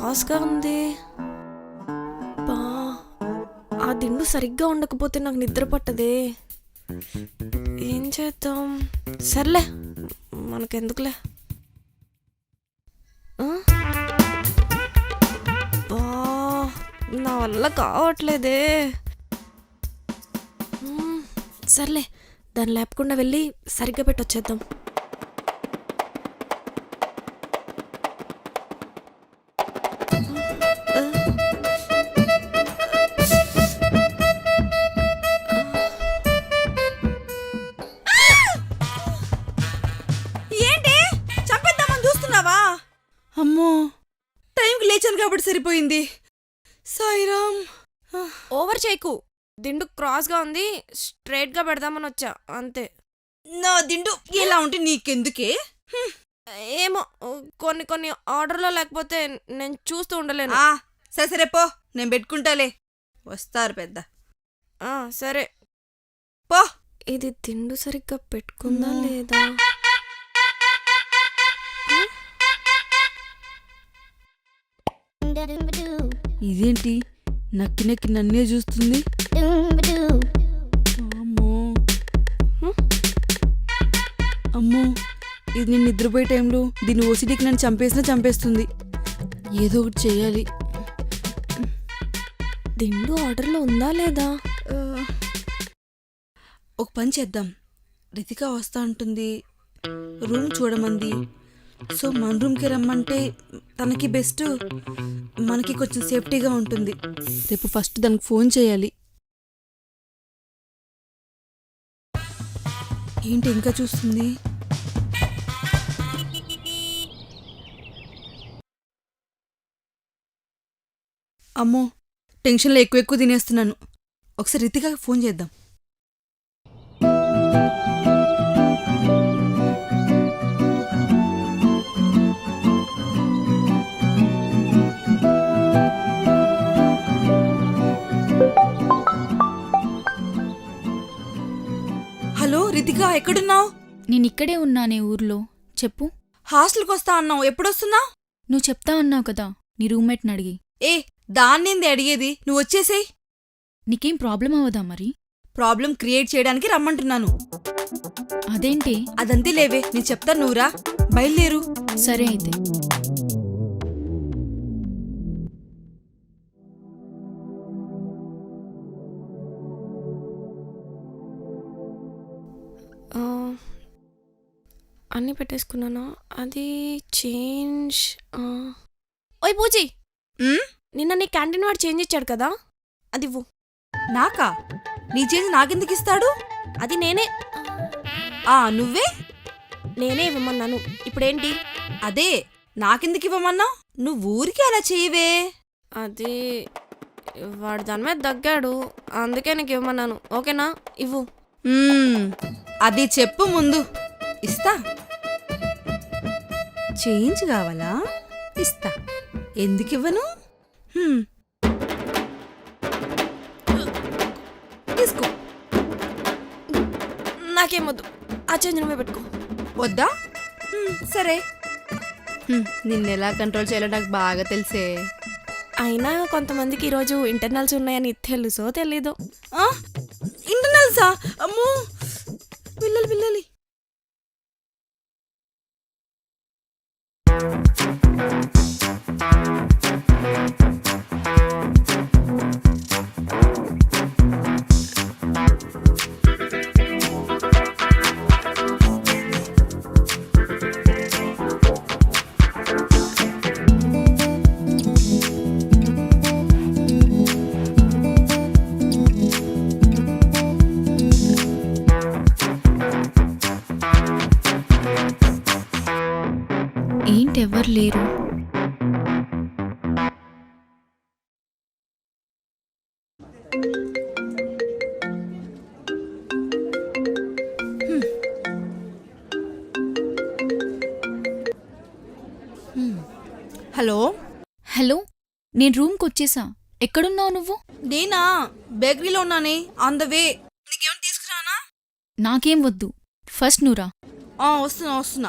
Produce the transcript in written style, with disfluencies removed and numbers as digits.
క్రాస్గా ఉంది. బా ఆ దిండు సరిగ్గా ఉండకపోతే నాకు నిద్ర పట్టదే. ఏం చేద్దాం? సర్లే, మనకెందుకులే. బా నా వల్ల కావట్లేదే. సర్లే, దాన్ని లేపకుండా వెళ్ళి సరిగ్గా పెట్టొచ్చేద్దాం. ఏంటి చంపేద్దామని చూస్తున్నావా? అమ్మో, టైంకి లేచాను కాబట్టి సరిపోయింది. సాయిరామ్. ఓవర్ చేయకు. దిండు క్రాస్గా ఉంది, స్ట్రైట్గా పెడదామని వచ్చా అంతే. నా దిండు ఇలా ఉంటే నీకెందుకే? ఏమో, కొన్ని ఆర్డర్లో లేకపోతే నేను చూస్తూ ఉండలేను. సరే సరే పో, నేను పెట్టుకుంటాలే. వస్తారు పెద్ద. సరే పో. ఇది దిండు సరిగ్గా పెట్టుకుందా లేదా? ఇదేంటి నక్కి నక్కి నన్నే చూస్తుంది? అమ్మో అమ్మో, ఇది నేను నిద్రపోయే టైంలో దీన్ని ఓసిడికి నన్ను చంపేస్తుంది. ఏదో ఒకటి చేయాలి. దిండు ఆర్డర్లో ఉందా లేదా? ఒక పని చేద్దాం. రితిక వస్తా ఉంటుంది, రూమ్ చూడమంది. సో మన రూమ్కి రమ్మంటే తనకి బెస్ట్, మనకి కొంచెం సేఫ్టీగా ఉంటుంది. రేపు ఫస్ట్ దానికి ఫోన్ చేయాలి. ఏంటి ఇంకా చూస్తుంది? అమ్మో, టెన్షన్లో ఎక్కువ తినేస్తున్నాను. ఒకసారి రితికకి ఫోన్ చేద్దాం. హలో రితిక, ఎక్కడున్నావు? నేనిక్కడే ఉన్నానే ఊర్లో. చెప్పు. హాస్టల్కి వస్తా అన్నావు, ఎప్పుడొస్తున్నావు? నువ్వు చెప్తా అన్నావు కదా నీ రూమ్మేట్ని అడిగి. దాన్నేంది అడిగేది, నువ్వు వచ్చేసేయ్. నీకేం ప్రాబ్లం అవ్వదా మరి? ప్రాబ్లం క్రియేట్ చేయడానికి రమ్మంటున్నాను. అదేంటి? అదంతే లేవే, నేను చెప్తాను, నువ్వురా. బయలుదేరు. సరే అయితే. అన్నీ పెట్టేసుకున్నానా? అది చేంజ్. ఓయ్ పూజీ, నిన్న నీ క్యాంటీన్ వాడు చేంజ్ ఇచ్చాడు కదా, అది ఇవ్వు. నాకా? నీ చేంజ్ నాకెందుకు ఇస్తాడు? అది నేనే నువ్వే? నేనే ఇవ్వమన్నాను. ఇప్పుడేంటి? అదే నాకెందుకు ఇవ్వమన్నావు? నువ్వు ఊరికి అలా చేయవే. అది వాడు దాని మీద దగ్గాడు, అందుకే నీకు ఇవ్వమన్నాను. ఓకేనా? ఇవ్వు. అది చెప్పు ముందు. ఇస్తా. చేంజ్ కావాలా? ఇస్తా. ఎందుకు ఇవ్వను? తీసుకో. నాకేమొద్దు, ఆ చేంజ్ నువ్వే పెట్టుకో. వద్దా? సరే. నిన్నెలా కంట్రోల్ చేయాలో నాకు బాగా తెలిసే. అయినా కొంతమందికి ఈరోజు ఇంటర్నల్స్ ఉన్నాయని తెలుసో తెలీదు. ఇంటర్నల్సా? అమ్మో, పిల్లలు. ఏంటెవ్వరు లేరు. హలో హలో, నేను రూమ్కి వచ్చేసా. ఎక్కడున్నావు నువ్వు? నేనా? బేకరీలో ఉన్నానే, ఆన్ ద వే. నీకేమైనా తీసుకురానా? నాకేం వద్దు, ఫస్ట్ నువ్వురా. వస్తున్నా.